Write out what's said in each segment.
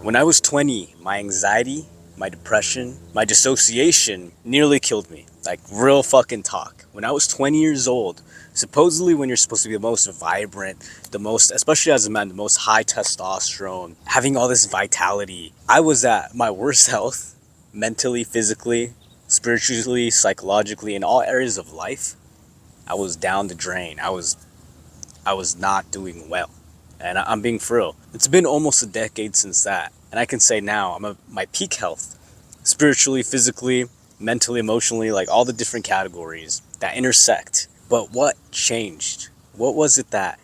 When I was 20, my anxiety, my depression, my dissociation nearly killed me. Like, real fucking talk. When I was 20 years old, supposedly when you're supposed to be the most vibrant, the most, especially as a man, the most high testosterone, having all this vitality, I was at my worst health, mentally, physically, spiritually, psychologically, in all areas of life. I was down the drain. I was not doing well. And I'm being for real. It's been almost a decade since that. And I can say now I'm at my peak health, spiritually, physically, mentally, emotionally, like all the different categories that intersect. But what changed? What was it that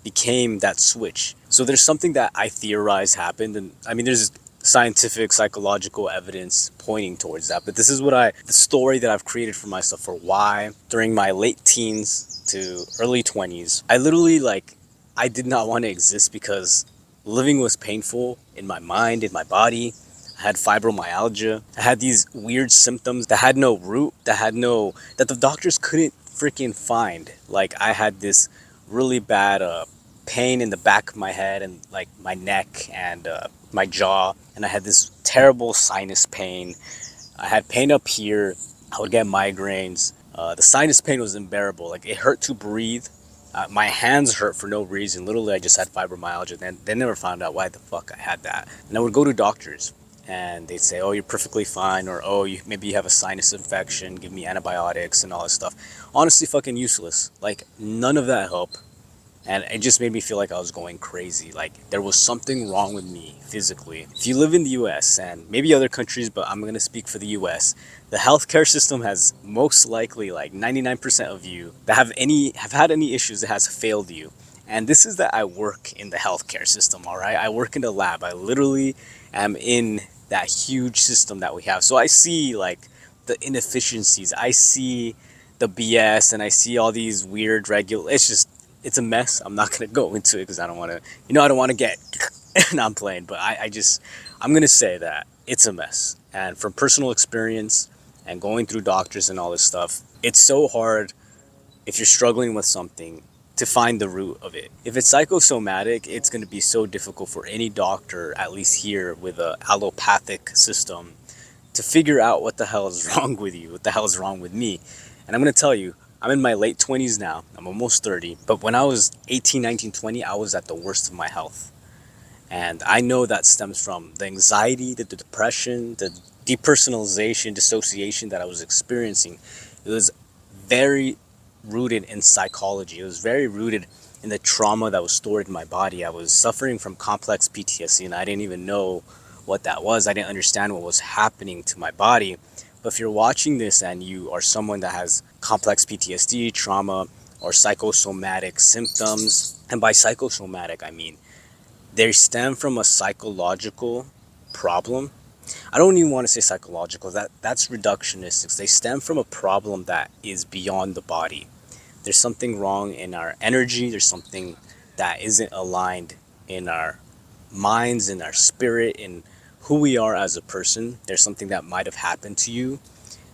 became that switch? So there's something that I theorize happened. And I mean, there's scientific, psychological evidence pointing towards that. But this is the story that I've created for myself for why during my late teens to early 20s, I did not want to exist because living was painful in my mind, in my body. I had fibromyalgia. I had these weird symptoms that had no root, that the doctors couldn't freaking find. Like, I had this really bad pain in the back of my head and like my neck and my jaw. And I had this terrible sinus pain. I had pain up here. I would get migraines. The sinus pain was unbearable. Like, it hurt to breathe. My hands hurt for no reason. Literally, I just had fibromyalgia. And they never found out why the fuck I had that. And I would go to doctors, and they'd say, "Oh, you're perfectly fine," or "Oh, maybe you have a sinus infection. Give me antibiotics and all this stuff." Honestly, fucking useless. Like, none of that helped. And it just made me feel like I was going crazy. Like, there was something wrong with me physically. If you live in the US and maybe other countries, but I'm going to speak for the US, the healthcare system has most likely, like 99% of you that have had any issues, it has failed you. And this is that I work in the healthcare system, all right? I work in the lab. I literally am in that huge system that we have. So I see like the inefficiencies. I see the BS, and I see all these weird it's a mess. I'm not gonna go into it because I don't want to, I don't want to get, and I'm playing, but I'm gonna say that it's a mess. And from personal experience and going through doctors and all this stuff, it's so hard if you're struggling with something to find the root of it. If it's psychosomatic, it's gonna be so difficult for any doctor, at least here with a allopathic system, to figure out what the hell is wrong with you, what the hell is wrong with me. And I'm gonna tell you, I'm in my late 20s now. I'm almost 30. But when I was 18, 19, 20, I was at the worst of my health. And I know that stems from the anxiety, the depression, the depersonalization, dissociation that I was experiencing. It was very rooted in psychology. It was very rooted in the trauma that was stored in my body. I was suffering from complex PTSD, and I didn't even know what that was. I didn't understand what was happening to my body. But if you're watching this and you are someone that has complex PTSD, trauma, or psychosomatic symptoms, and by psychosomatic, I mean they stem from a psychological problem. I don't even want to say psychological, that's reductionistic. They stem from a problem that is beyond the body. There's something wrong in our energy, there's something that isn't aligned in our minds, in our spirit, in who we are as a person. There's something that might have happened to you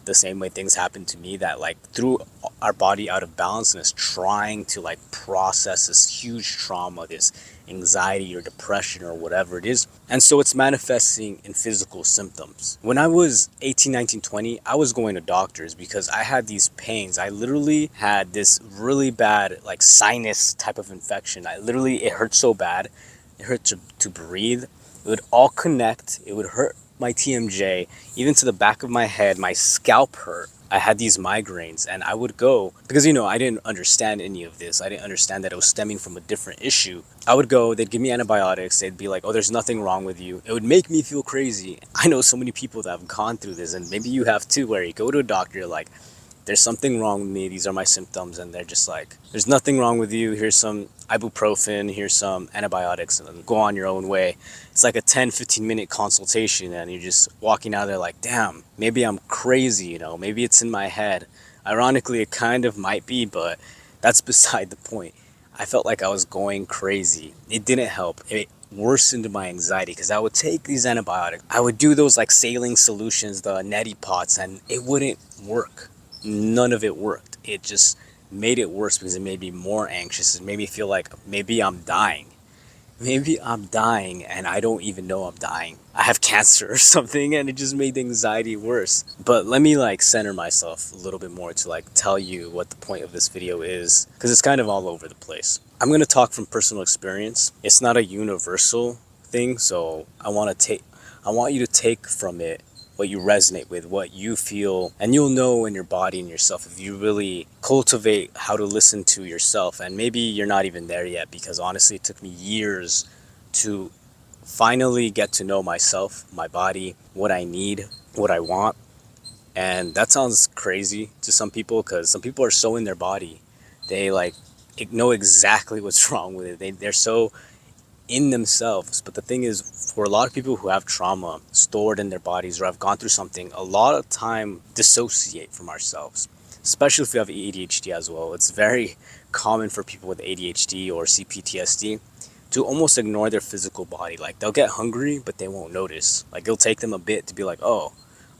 the same way things happened to me, that like threw our body out of balance and is trying to like process this huge trauma, this anxiety or depression or whatever it is. And so it's manifesting in physical symptoms. When I was 18, 19, 20, I was going to doctors because I had these pains. I literally had this really bad like sinus type of infection. It hurt so bad. It hurt to breathe. It would all connect. It would hurt my TMJ, even to the back of my head. My scalp hurt. I had these migraines, and I would go, because I didn't understand any of this. I didn't understand that it was stemming from a different issue. I would go, they'd give me antibiotics. They'd be like, "Oh, there's nothing wrong with you." It would make me feel crazy. I know so many people that have gone through this, and maybe you have too, where you go to a doctor, you're like, "There's something wrong with me. These are my symptoms." And they're just like, "There's nothing wrong with you. Here's some ibuprofen, here's some antibiotics, and then go on your own way." It's like a 10-15 minute consultation, and you're just walking out there like, damn, maybe I'm crazy, maybe it's in my head. Ironically, it kind of might be, but that's beside the point. I felt like I was going crazy. It didn't help. It worsened my anxiety because I would take these antibiotics. I would do those like saline solutions, the neti pots, and it wouldn't work. None of it worked. It just made it worse because it made me more anxious. It made me feel like maybe I'm dying. maybe I'm dying and I don't even know I'm dying. I have cancer or something and it just made the anxiety worse. But let me like center myself a little bit more to like tell you what the point of this video is, because it's kind of all over the place. I'm going to talk from personal experience. It's not a universal thing, so I want you to take from it what you resonate with, what you feel, and you'll know in your body and yourself if you really cultivate how to listen to yourself. And maybe you're not even there yet, because honestly, it took me years to finally get to know myself, my body, what I need, what I want. And that sounds crazy to some people, because some people are so in their body. They like know exactly what's wrong with it. They're so in themselves. But the thing is, for a lot of people who have trauma stored in their bodies or have gone through something, a lot of time dissociate from ourselves, especially if you have ADHD as well. It's very common for people with ADHD or CPTSD to almost ignore their physical body. Like they'll get hungry, but they won't notice. Like it'll take them a bit to be like, oh,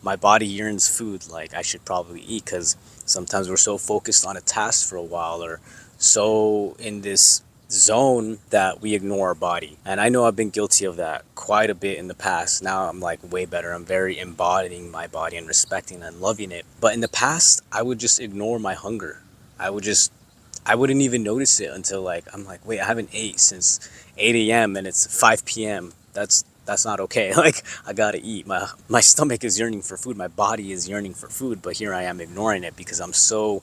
my body yearns food. Like I should probably eat, because sometimes we're so focused on a task for a while or so in this zone that we ignore our body. And I know I've been guilty of that quite a bit in the past. Now I'm like way better. I'm very embodying my body and respecting and loving it. But in the past, I would just ignore my hunger. I wouldn't even notice it until like I'm like, wait, I haven't ate since 8 a.m. and it's 5 p.m. That's not okay. Like I gotta eat. My stomach is yearning for food. My body is yearning for food, but here I am ignoring it because I'm so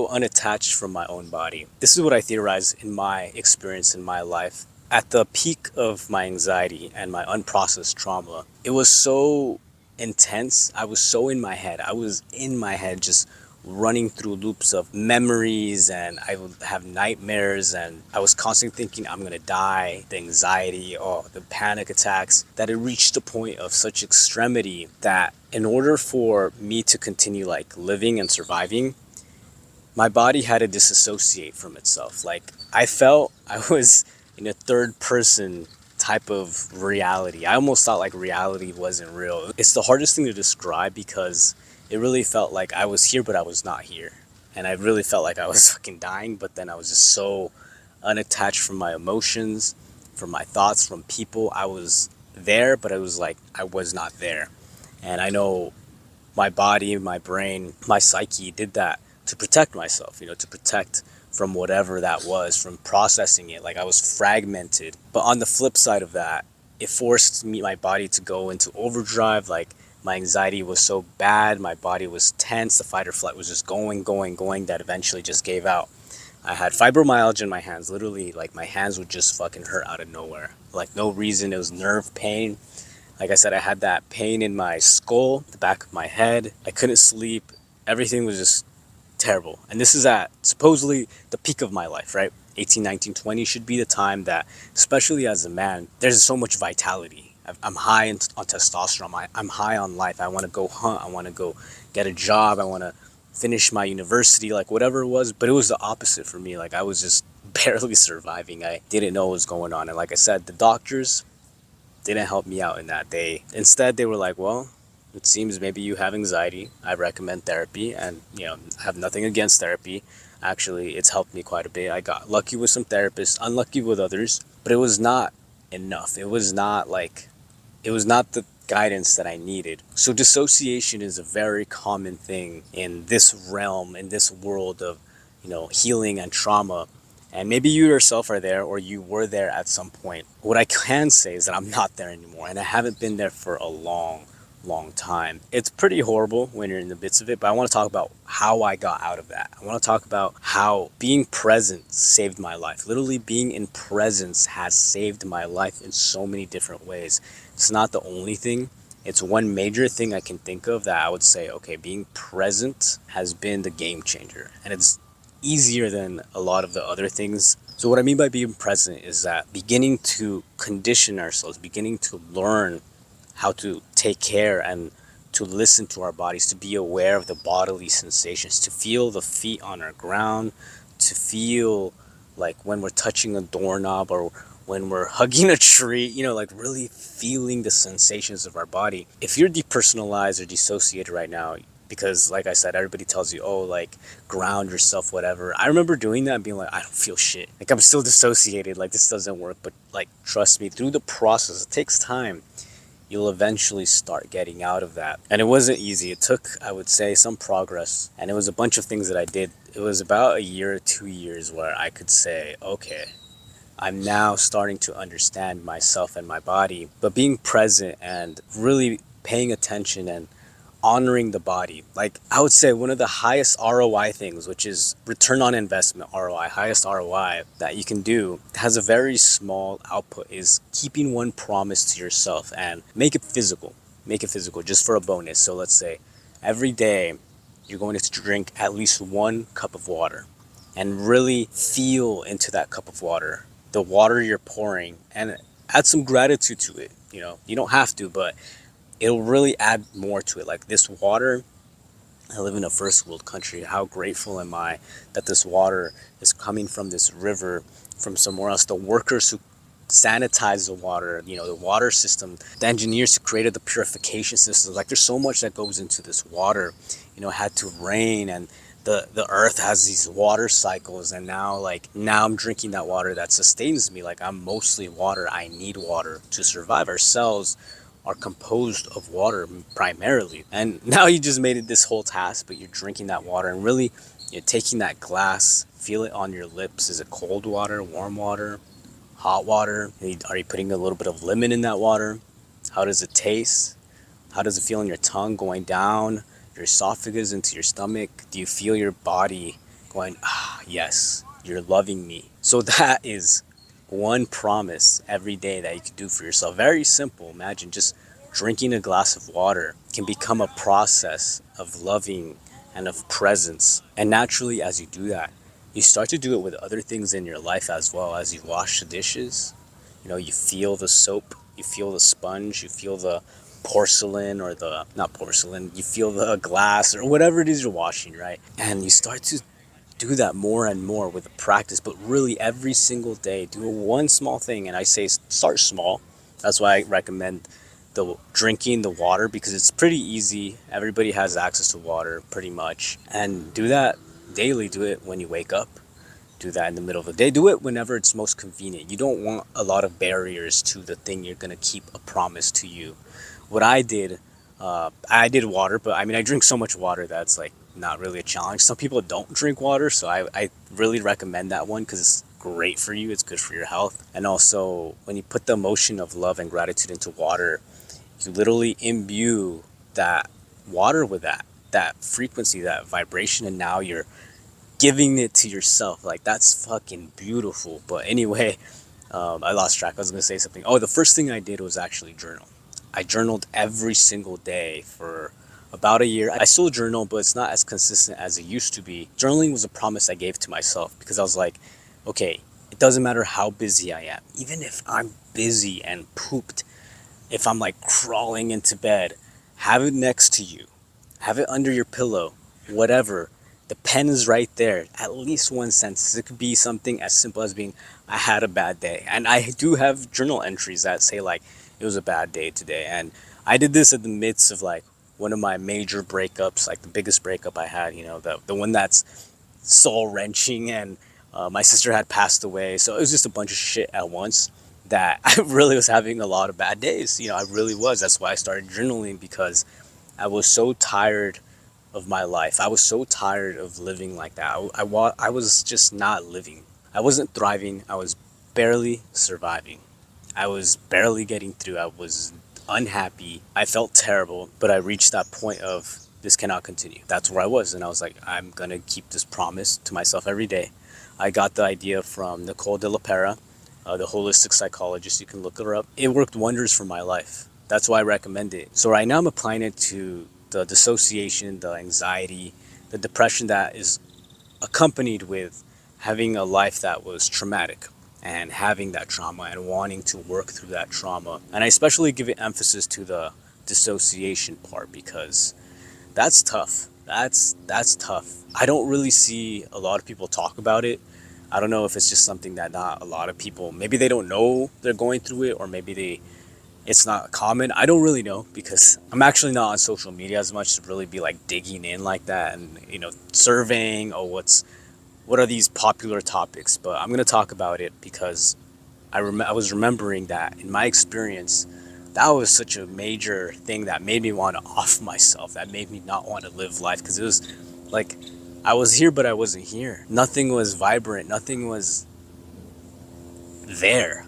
unattached from my own body. This is what I theorize in my experience in my life. At the peak of my anxiety and my unprocessed trauma, it was so intense. I was so in my head. I was in my head just running through loops of memories, and I would have nightmares, and I was constantly thinking I'm gonna die, the anxiety or the panic attacks, that it reached a point of such extremity that in order for me to continue like living and surviving, my body had to disassociate from itself. Like I felt I was in a third person type of reality. I almost thought like reality wasn't real. It's the hardest thing to describe because it really felt like I was here but I was not here. And I really felt like I was fucking dying, but then I was just so unattached from my emotions, from my thoughts, from people. I was there, but it was like I was not there. And I know my body, my brain, my psyche did that to protect myself, to protect from whatever that was, from processing it. Like I was fragmented. But on the flip side of that, it forced me, my body to go into overdrive. Like my anxiety was so bad, my body was tense, the fight or flight was just going, that eventually just gave out. I had fibromyalgia in my hands. Literally, like my hands would just fucking hurt out of nowhere. Like no reason. It was nerve pain. Like I said, I had that pain in my skull, the back of my head. I couldn't sleep. Everything was just terrible. And this is at supposedly the peak of my life, right? 18, 19, 20 should be the time that, especially as a man, there's so much vitality. I'm high on testosterone. I'm high on life. I want to go hunt. I want to go get a job. I want to finish my university, like whatever it was. But it was the opposite for me. Like I was just barely surviving. I didn't know what was going on. And like I said, the doctors didn't help me out in that. They were like, well, it seems maybe you have anxiety. I recommend therapy, and I have nothing against therapy. Actually, it's helped me quite a bit. I got lucky with some therapists, unlucky with others, but it was not enough. It was not the guidance that I needed. So dissociation is a very common thing in this realm, in this world of healing and trauma. And maybe you yourself are there, or you were there at some point. What I can say is that I'm not there anymore, and I haven't been there for a long time. It's pretty horrible when you're in the midst of it, but I want to talk about how I got out of that. I want to talk about how being present saved my life. Literally being in presence has saved my life in so many different ways. It's not the only thing. It's one major thing I can think of that I would say, okay, being present has been the game changer. And it's easier than a lot of the other things. So what I mean by being present is that beginning to condition ourselves, beginning to learn how to take care and to listen to our bodies, to be aware of the bodily sensations, to feel the feet on our ground, to feel like when we're touching a doorknob or when we're hugging a tree, like really feeling the sensations of our body. If you're depersonalized or dissociated right now, because like I said, everybody tells you, oh, like ground yourself, whatever. I remember doing that and being like, I don't feel shit, like I'm still dissociated, like this doesn't work. But like, trust me, through the process, it takes time, you'll eventually start getting out of that. And it wasn't easy. It took, I would say, some progress, and it was a bunch of things that I did. It was about a year or 2 years where I could say, okay, I'm now starting to understand myself and my body. But being present and really paying attention and honoring the body. Like, I would say one of the highest ROI things, which is return on investment, ROI, highest ROI that you can do, has a very small output, is keeping one promise to yourself and make it physical. Make it physical just for a bonus. So let's say every day you're going to drink at least 1 cup of water, and really feel into that cup of water, the water you're pouring, and add some gratitude to it. You know, you don't have to, but it'll really add more to it. Like, this water, I live in a first world country. How grateful am I that this water is coming from this river from somewhere else? The workers who sanitize the water, you know, the water system, the engineers who created the purification systems. Like, there's so much that goes into this water. You know, it had to rain, and the earth has these water cycles, and now I'm drinking that water that sustains me. Like, I'm mostly water. I need water to survive. Our cells are composed of water primarily. And now you just made it this whole task, but you're drinking that water, and really you're taking that glass, feel it on your lips. Is it cold water, warm water, hot water? Are you putting a little bit of lemon in that water? How does it taste? How does it feel in your tongue, going down your esophagus into your stomach? Do you feel your body going, ah, yes, you're loving me? So that is one promise every day that you can do for yourself. Very simple. Imagine just drinking a glass of water can become a process of loving and of presence. And naturally, as you do that, you start to do it with other things in your life as well. As you wash the dishes, you know, you feel the soap, you feel the sponge, you feel the porcelain, or the, not porcelain, you feel the glass or whatever it is you're washing, right? And you start to do that more and more with the practice. But really, every single day, do one small thing. And I say start small. That's why I recommend the drinking the water, because it's pretty easy. Everybody has access to water pretty much. And do that daily. Do it when you wake up. Do that in the middle of the day. Do it whenever it's most convenient. You don't want a lot of barriers to the thing you're going to keep a promise to you. What I did water, but I mean, I drink so much water that's like not really a challenge. Some people don't drink water, so I really recommend that one, because it's great for you. It's good for your health. And also, when you put the emotion of love and gratitude into water, you literally imbue that water with that frequency, that vibration, and now you're giving it to yourself. Like, that's fucking beautiful. But anyway, I lost track. I was gonna say something. Oh, the first thing I did was actually journal. I journaled every single day for about a year. I still journal, but it's not as consistent as it used to be. Journaling was a promise I gave to myself, because I was like, okay, it doesn't matter how busy I am. Even if I'm busy and pooped, if I'm like crawling into bed, have it next to you. Have it under your pillow, whatever. The pen is right there. At least one sentence. It could be something as simple as being, I had a bad day. And I do have journal entries that say like, it was a bad day today. And I did this in the midst of like one of my major breakups, like the biggest breakup I had, you know, the one that's soul wrenching, and my sister had passed away. So it was just a bunch of shit at once that I really was having a lot of bad days. You know, I really was. That's why I started journaling, because I was so tired of my life. I was so tired of living like that. I was just not living. I wasn't thriving. I was barely surviving. I was barely getting through. I was unhappy. I felt terrible, but I reached that point of, this cannot continue. That's where I was. And I was like, I'm going to keep this promise to myself every day. I got the idea from Nicole de la Pera, the holistic psychologist. You can look her up. It worked wonders for my life. That's why I recommend it. So right now I'm applying it to the dissociation, the anxiety, the depression that is accompanied with having a life that was traumatic, and having that trauma and wanting to work through that trauma. And I especially give it emphasis to the dissociation part, because that's tough. That's tough. I don't really see a lot of people talk about it. I don't know if it's just something that not a lot of people, maybe they don't know they're going through it, or maybe It's not common. I don't really know because I'm actually not on social media as much to really be like digging in like that and surveying, oh, what are these popular topics. But I'm gonna talk about it because I was remembering that in my experience, that was such a major thing that made me want to off myself. That made me not want to live life because it was like I was here but I wasn't here. Nothing was vibrant. Nothing was there.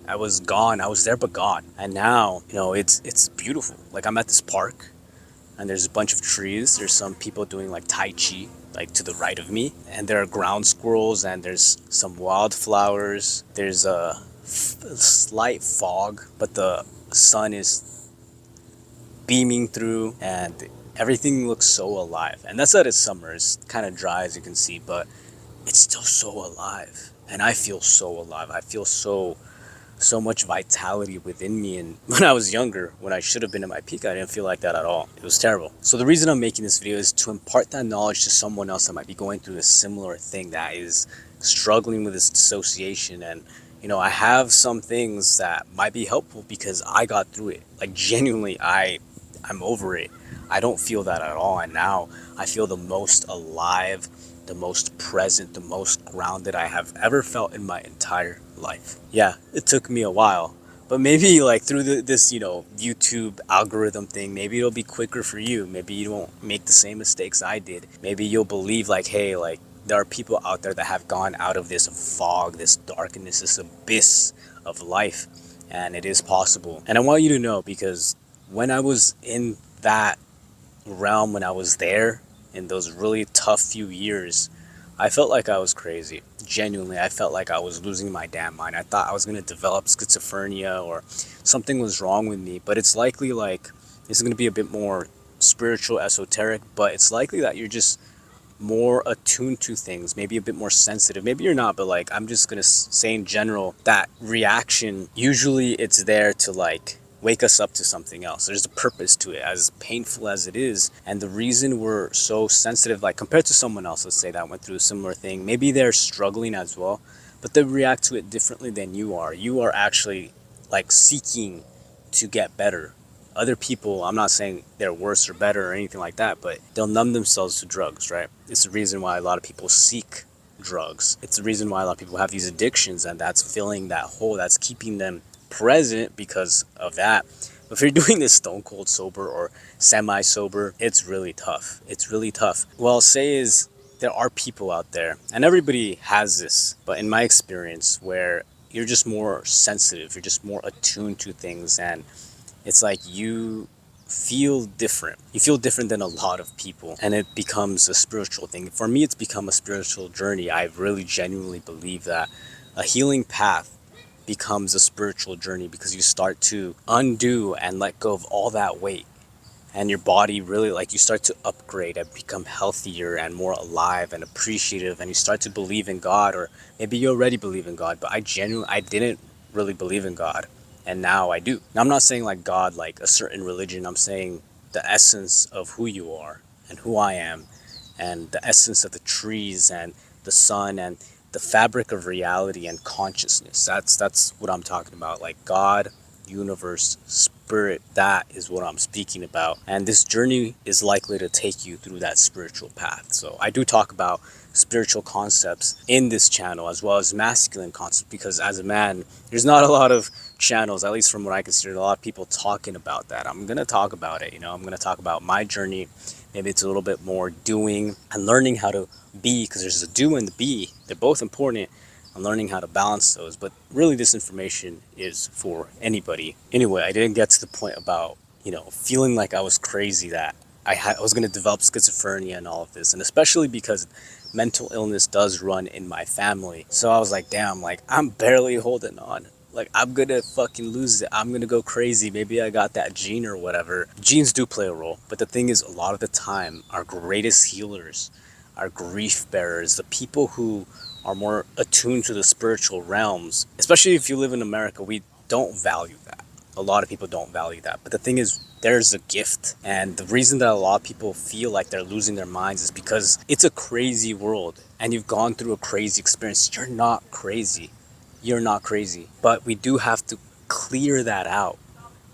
I was gone. I was there but gone. And now, it's beautiful. Like I'm at this park and there's a bunch of trees. There's some people doing like Tai Chi, like to the right of me. And there are ground squirrels and there's some wildflowers. There's a slight fog, but the sun is beaming through and everything looks so alive. And that's that it's summer. It's kind of dry as you can see, but it's still so alive. And I feel so alive. I feel so much vitality within me. And when I was younger, when I should have been at my peak, I didn't feel like that at all. It was terrible. So the reason I'm making this video is to impart that knowledge to someone else that might be going through a similar thing, that is struggling with this dissociation. And I have some things that might be helpful because I got through it. Like genuinely, I'm over it. I don't feel that at all. And now I feel the most alive, the most present, the most grounded I have ever felt in my entire life. Yeah, it took me a while, but maybe like through this, YouTube algorithm thing, maybe it'll be quicker for you. Maybe you won't make the same mistakes I did. Maybe you'll believe like, hey, like there are people out there that have gone out of this fog, this darkness, this abyss of life, and it is possible. And I want you to know because when I was in that realm, when I was there in those really tough few years, I felt like I was crazy. Genuinely, I felt like I was losing my damn mind. I thought I was going to develop schizophrenia or something was wrong with me. But it's likely like it's going to be a bit more spiritual, esoteric, but it's likely that you're just more attuned to things, maybe a bit more sensitive. Maybe you're not, but like I'm just gonna say in general that reaction, usually it's there to like wake us up to something else. There's a purpose to it, as painful as it is. And the reason we're so sensitive, like compared to someone else, let's say that went through a similar thing, maybe they're struggling as well, but they react to it differently than you are. You are actually like seeking to get better. Other people, I'm not saying they're worse or better or anything like that, but they'll numb themselves to drugs, right? It's the reason why a lot of people seek drugs. It's the reason why a lot of people have these addictions, and that's filling that hole, that's keeping them present because of that. But if you're doing this stone cold sober or semi sober, it's really tough. It's really tough. What I'll say is there are people out there, and everybody has this, but in my experience, where you're just more sensitive, you're just more attuned to things, and it's like you feel different. You feel different than a lot of people, and it becomes a spiritual thing. For me, it's become a spiritual journey. I really genuinely believe that a healing path becomes a spiritual journey because you start to undo and let go of all that weight, and your body really, like, you start to upgrade and become healthier and more alive and appreciative, and you start to believe in God. Or maybe you already believe in God, but I didn't really believe in God, and now I do. Now I'm not saying like God like a certain religion. I'm saying the essence of who you are and who I am, and the essence of the trees and the sun and the fabric of reality and consciousness. That's what I'm talking about. Like God, universe, spirit, that is what I'm speaking about. And this journey is likely to take you through that spiritual path. So I do talk about spiritual concepts in this channel as well as masculine concepts, because as a man, there's not a lot of channels, at least from what I consider, a lot of people talking about that. I'm going to talk about it. I'm going to talk about my journey. Maybe it's a little bit more doing and learning how to be, because there's a do and the be. They're both important. I'm learning how to balance those, but really this information is for anybody. Anyway, I didn't get to the point about, feeling like I was crazy, that I was going to develop schizophrenia and all of this, and especially because mental illness does run in my family. So I was like, damn, like I'm barely holding on. Like I'm gonna fucking lose it. I'm gonna go crazy. Maybe I got that gene or whatever. Genes do play a role, but the thing is, a lot of the time, our greatest healers, our grief bearers, the people who are more attuned to the spiritual realms, especially if you live in America, we don't value that. A lot of people don't value that. But the thing is, there's a gift. And the reason that a lot of people feel like they're losing their minds is because it's a crazy world and you've gone through a crazy experience. You're not crazy. You're not crazy. But we do have to clear that out.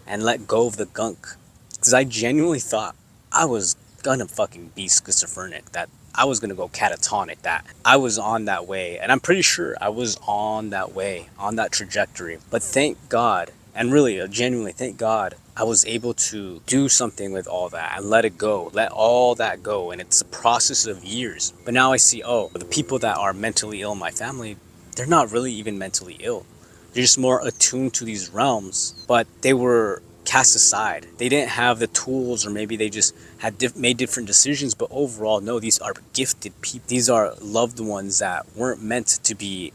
and let go of the gunk. Because I genuinely thought I was gonna fucking be schizophrenic, that I was gonna go catatonic, that I was on that way. And I'm pretty sure I was on that way, on that trajectory. But thank God, and really, genuinely, thank God, I was able to do something with all that and let it go, let all that go. And it's a process of years. But now I see, oh, the people that are mentally ill in my family, they're not really even mentally ill. They're just more attuned to these realms, but they were cast aside. They didn't have the tools, or maybe they just had made different decisions. But overall, no, these are gifted people. These are loved ones that weren't meant to be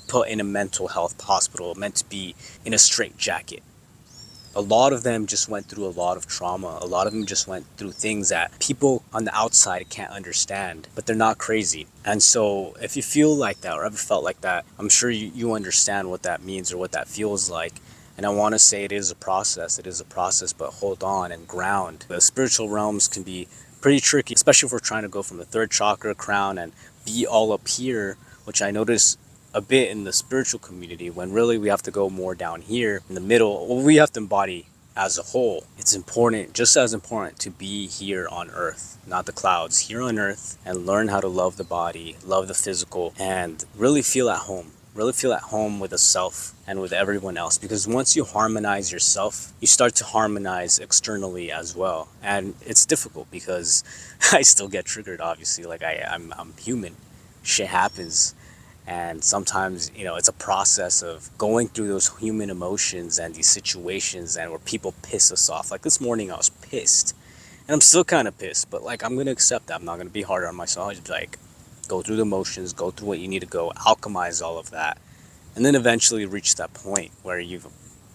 put in a mental health hospital, meant to be in a straitjacket. A lot of them just went through a lot of trauma. A lot of them just went through things that people on the outside can't understand, but they're not crazy. And so if you feel like that or ever felt like that, I'm sure you understand what that means or what that feels like. And I want to say it is a process. It is a process, but hold on and ground. The spiritual realms can be pretty tricky, especially if we're trying to go from the third chakra crown and be all up here, which I notice a bit in the spiritual community, when really we have to go more down here in the middle. Well, we have to embody as a whole. It's important, just as important, to be here on earth, not the clouds, here on earth, and learn how to love the body, love the physical, and really feel at home. Really feel at home with the self and with everyone else, because once you harmonize yourself, you start to harmonize externally as well. And it's difficult because I still get triggered, obviously. Like I'm human. Shit happens. And sometimes, it's a process of going through those human emotions and these situations, and where people piss us off. Like this morning I was pissed, and I'm still kind of pissed, but like I'm gonna accept that. I'm not gonna be harder on myself. I just like go through the motions, go through what you need to go, alchemize all of that, and then eventually reach that point where you've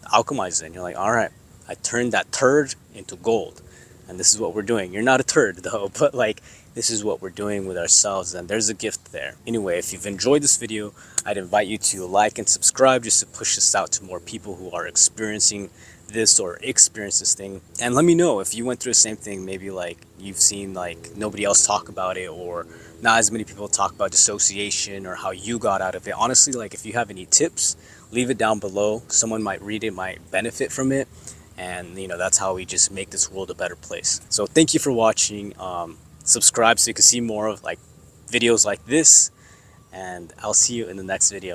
alchemized it and you're like, all right, I turned that turd into gold, and this is what we're doing. You're not a turd though, but like this is what we're doing with ourselves, and there's a gift there. Anyway, if you've enjoyed this video, I'd invite you to like and subscribe, just to push this out to more people who are experiencing this or experience this thing. And let me know if you went through the same thing. Maybe like you've seen like nobody else talk about it, or not as many people talk about dissociation, or how you got out of it. Honestly, like if you have any tips, leave it down below. Someone might read it, might benefit from it, and that's how we just make this world a better place. So thank you for watching. Subscribe so you can see more of like videos like this, and I'll see you in the next video.